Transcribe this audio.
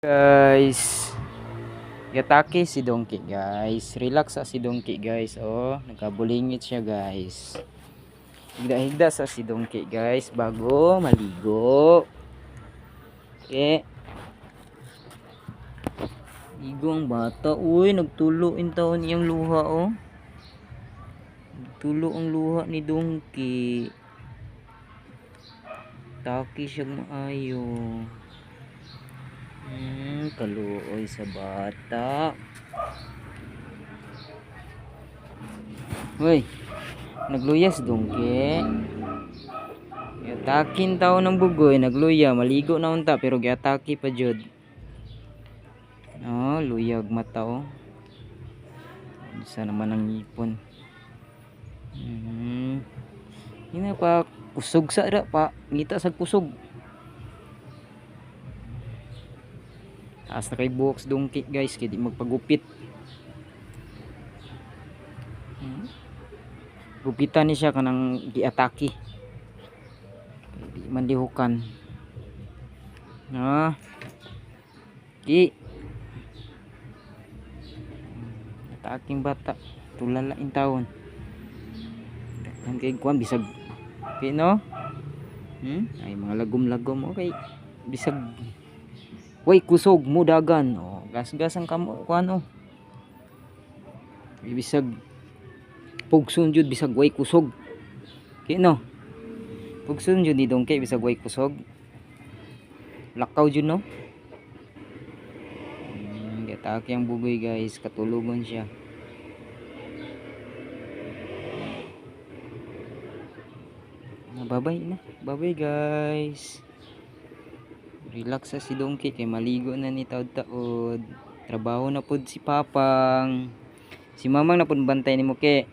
Guys, yatake si Donkey guys, relax sa si Donkey guys. Oh, nagkabulingit siya guys. Higda-higda sa si Donkey guys bago maligo. Okay, igong bata. Uy, nagtulo in taon iyang luha. Oh, nagtulo ang luha ni Donkey. Taki siya maayo. Kaluoy sa bata. Uy, nagluyas Donkey. Atakin tao ng bugoy, nagluya, maligo na unta pero giatake pa jud. Oh, luyag mata oh. Isa naman ang ipon. Ina pa kusog sa ra pa, ngita sa kusog. Taas na kay buhok Donkey guys, kaya di magpagupit. Gupitan ni siya kanang giatake. Di man lihukan. Ki ataking bata, tulala in taon. Kan kay kuan bisag no? Ay mga lagom-lagom okay. Bisag way kusog mo dagan. Oh, gas-gas ang kamo kuan oh. Bisag pugson jud bisag way kusog. Kino? Pugson jud ni Donkey bisag way kusog. Lakaw jud no? Gatake ang bugoy guys, katulugon siya. Bye-bye na. Bye-bye guys. Relax sa si Donkey kay maligo na ni taod-taod. Trabaho na pod si Papang. Si Mamang na pod bantay ni mo ke.